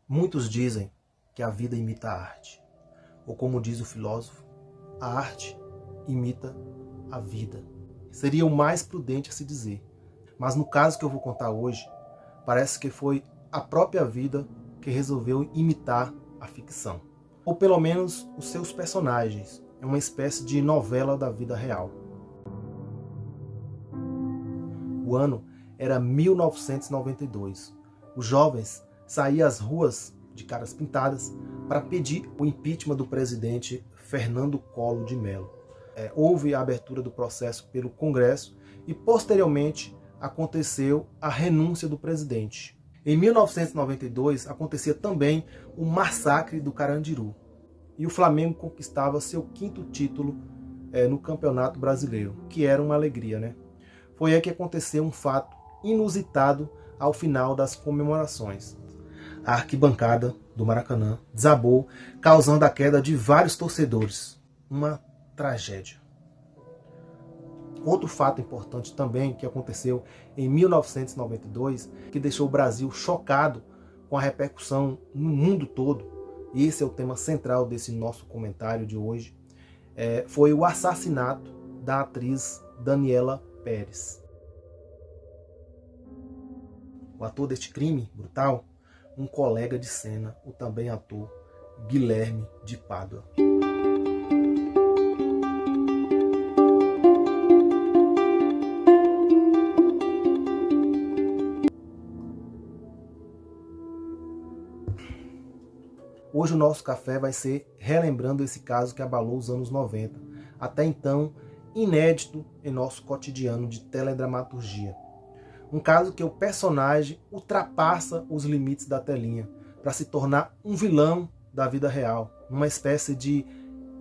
Muitos dizem que a vida imita a arte, ou como diz o filósofo, a arte imita a vida. Seria o mais prudente a se dizer, mas no caso que eu vou contar hoje, parece que foi a própria vida que resolveu imitar a ficção, ou pelo menos os seus personagens. É uma espécie de novela da vida real. O ano era 1992. Os jovens saíam às ruas de caras pintadas para pedir o impeachment do presidente Fernando Collor de Mello. Houve a abertura do processo pelo Congresso e, posteriormente, aconteceu a renúncia do presidente. Em 1992, acontecia também o massacre do Carandiru. E o Flamengo conquistava seu 5º título no Campeonato Brasileiro, que era uma alegria, né? Foi aí que aconteceu um fato inusitado ao final das comemorações. A arquibancada do Maracanã desabou, causando a queda de vários torcedores. Uma tragédia. Outro fato importante também que aconteceu em 1992, que deixou o Brasil chocado com a repercussão no mundo todo, e esse é o tema central desse nosso comentário de hoje, foi o assassinato da atriz Daniela Pérez. O ator deste crime brutal, um colega de cena, o também ator Guilherme de Pádua. Hoje o nosso café vai ser relembrando esse caso que abalou os anos 90, até então inédito em nosso cotidiano de teledramaturgia. Um caso que o personagem ultrapassa os limites da telinha para se tornar um vilão da vida real, uma espécie de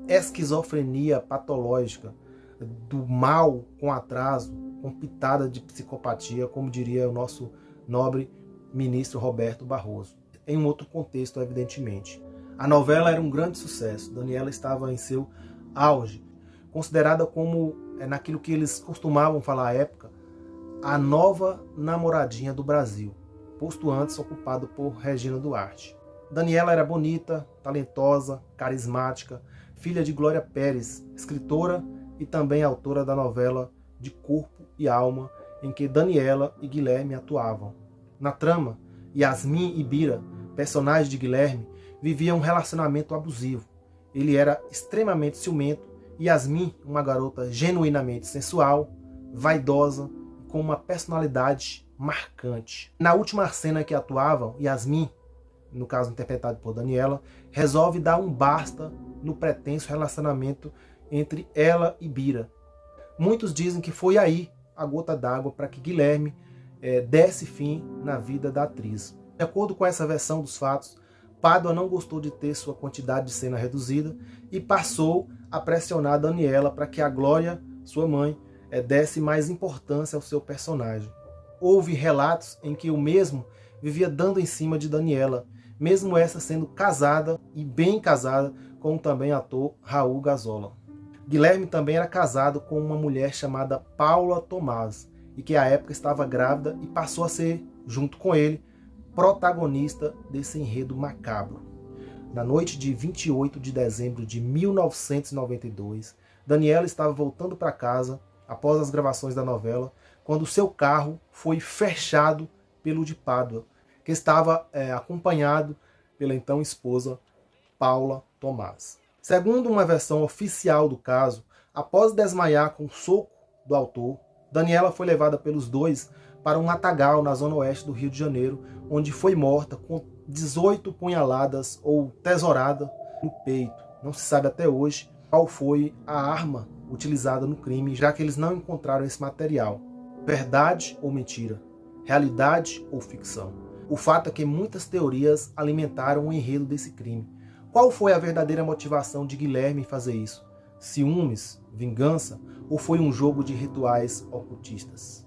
esquizofrenia patológica, do mal com atraso, com pitada de psicopatia, como diria o nosso nobre ministro Roberto Barroso. Em um outro contexto, evidentemente. A novela era um grande sucesso. Daniela estava em seu auge, considerada como, naquilo que eles costumavam falar à época, a nova namoradinha do Brasil, posto antes ocupado por Regina Duarte. Daniela era bonita, talentosa, carismática, filha de Glória Pérez, escritora e também autora da novela De Corpo e Alma, em que Daniela e Guilherme atuavam. Na trama, Yasmin e Bira, personagens de Guilherme, viviam um relacionamento abusivo. Ele era extremamente ciumento e Yasmin, uma garota genuinamente sensual, vaidosa, com uma personalidade marcante. Na última cena que atuavam, Yasmin, no caso interpretado por Daniela, resolve dar um basta no pretenso relacionamento entre ela e Bira. Muitos dizem que foi aí a gota d'água para que Guilherme desse fim na vida da atriz. De acordo com essa versão dos fatos, Pádua não gostou de ter sua quantidade de cena reduzida e passou a pressionar Daniela para que a Glória, sua mãe, desse mais importância ao seu personagem. Houve relatos em que o mesmo vivia dando em cima de Daniela, mesmo essa sendo casada e bem casada com o também ator Raul Gazola. Guilherme também era casado com uma mulher chamada Paula Tomás, e que à época estava grávida e passou a ser, junto com ele, protagonista desse enredo macabro. Na noite de 28 de dezembro de 1992, Daniela estava voltando para casa após as gravações da novela, quando seu carro foi fechado pelo de Pádua, que estava acompanhado pela então esposa Paula Tomás. Segundo uma versão oficial do caso, após desmaiar com o soco do autor, Daniela foi levada pelos dois para um matagal na zona oeste do Rio de Janeiro, onde foi morta com 18 punhaladas ou tesourada no peito. Não se sabe até hoje qual foi a arma utilizada no crime, já que eles não encontraram esse material. Verdade ou mentira? Realidade ou ficção? O fato é que muitas teorias alimentaram o enredo desse crime. Qual foi a verdadeira motivação de Guilherme em fazer isso? Ciúmes? Vingança? Ou foi um jogo de rituais ocultistas?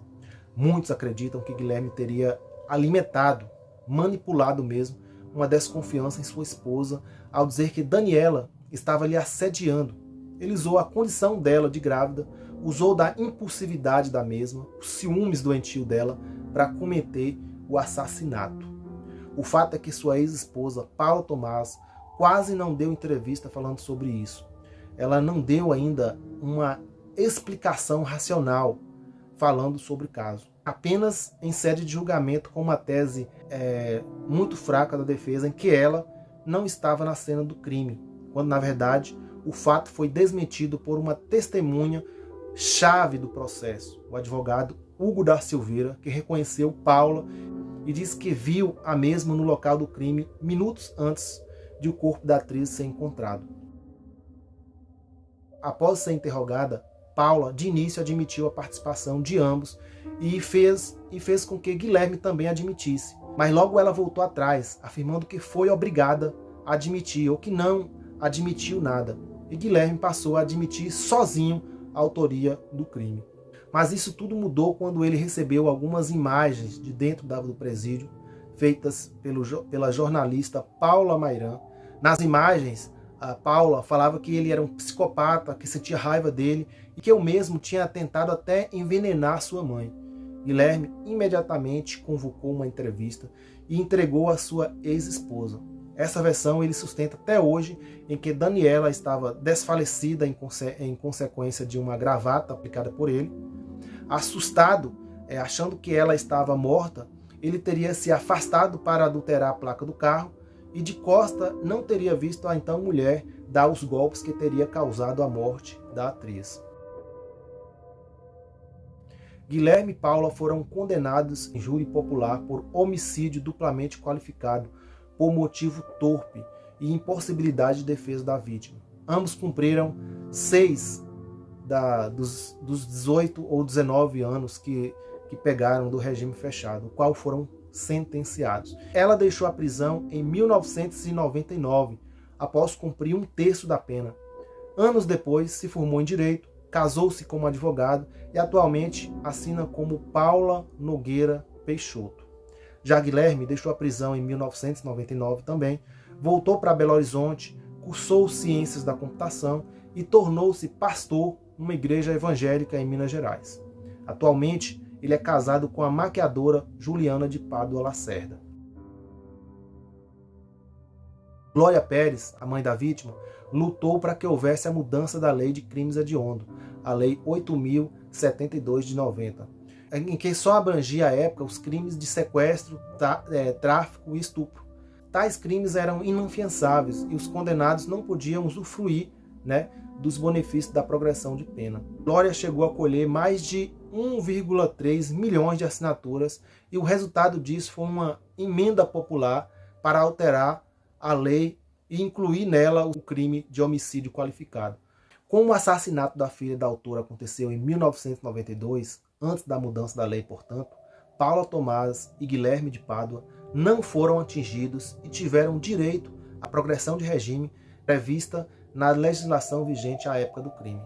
Muitos acreditam que Guilherme teria alimentado, manipulado mesmo, uma desconfiança em sua esposa ao dizer que Daniela estava lhe assediando. Ele usou a condição dela de grávida, usou da impulsividade da mesma, os ciúmes doentio dela, para cometer o assassinato. O fato é que sua ex-esposa, Paula Tomás, quase não deu entrevista falando sobre isso. Ela não deu ainda uma explicação racional falando sobre o caso. Apenas em sede de julgamento com uma tese muito fraca da defesa em que ela não estava na cena do crime, quando na verdade o fato foi desmentido por uma testemunha chave do processo, o advogado Hugo da Silveira, que reconheceu Paula e disse que viu a mesma no local do crime minutos antes de o corpo da atriz ser encontrado. Após ser interrogada, Paula de início admitiu a participação de ambos e fez com que Guilherme também admitisse. Mas logo ela voltou atrás, afirmando que foi obrigada a admitir ou que não admitiu nada. E Guilherme passou a admitir sozinho a autoria do crime. Mas isso tudo mudou quando ele recebeu algumas imagens de dentro do presídio, feitas pela jornalista Paula Mairan. Nas imagens, a Paula falava que ele era um psicopata, que sentia raiva dele e que eu mesmo tinha tentado até envenenar sua mãe. Guilherme imediatamente convocou uma entrevista e entregou a sua ex-esposa. Essa versão ele sustenta até hoje, em que Daniela estava desfalecida em consequência de uma gravata aplicada por ele. Assustado, achando que ela estava morta, ele teria se afastado para adulterar a placa do carro e de costa não teria visto a então mulher dar os golpes que teria causado a morte da atriz. Guilherme e Paula foram condenados em júri popular por homicídio duplamente qualificado, por motivo torpe e impossibilidade de defesa da vítima. Ambos cumpriram 6 dos 18 ou 19 anos que pegaram do regime fechado, o qual foram sentenciados. Ela deixou a prisão em 1999, após cumprir 1/3 da pena. Anos depois, se formou em Direito, casou-se como advogado e atualmente assina como Paula Nogueira Peixoto. Já Guilherme deixou a prisão em 1999 também, voltou para Belo Horizonte, cursou Ciências da Computação e tornou-se pastor numa igreja evangélica em Minas Gerais. Atualmente, ele é casado com a maquiadora Juliana de Pádua Lacerda. Glória Pérez, a mãe da vítima, lutou para que houvesse a mudança da lei de crimes hediondos, a Lei 8.072 de 90, em que só abrangia à época os crimes de sequestro, tráfico e estupro. Tais crimes eram inafiançáveis e os condenados não podiam usufruir, dos benefícios da progressão de pena. Glória chegou a colher mais de 1,3 milhões de assinaturas e o resultado disso foi uma emenda popular para alterar a lei e incluir nela o crime de homicídio qualificado. Como o assassinato da filha da autora aconteceu em 1992, antes da mudança da lei, portanto, Paula Tomás e Guilherme de Pádua não foram atingidos e tiveram direito à progressão de regime prevista na legislação vigente à época do crime.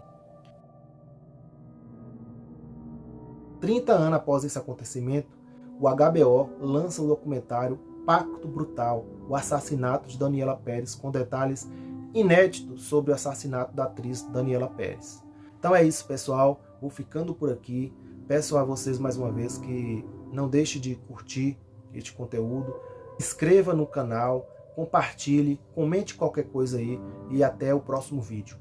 30 anos após esse acontecimento, o HBO lança o documentário Pacto Brutal, o assassinato de Daniela Pérez, com detalhes inéditos sobre o assassinato da atriz Daniela Pérez. Então é isso, pessoal. Vou ficando por aqui. Peço a vocês mais uma vez que não deixe de curtir este conteúdo, inscreva no canal, compartilhe, comente qualquer coisa aí e até o próximo vídeo.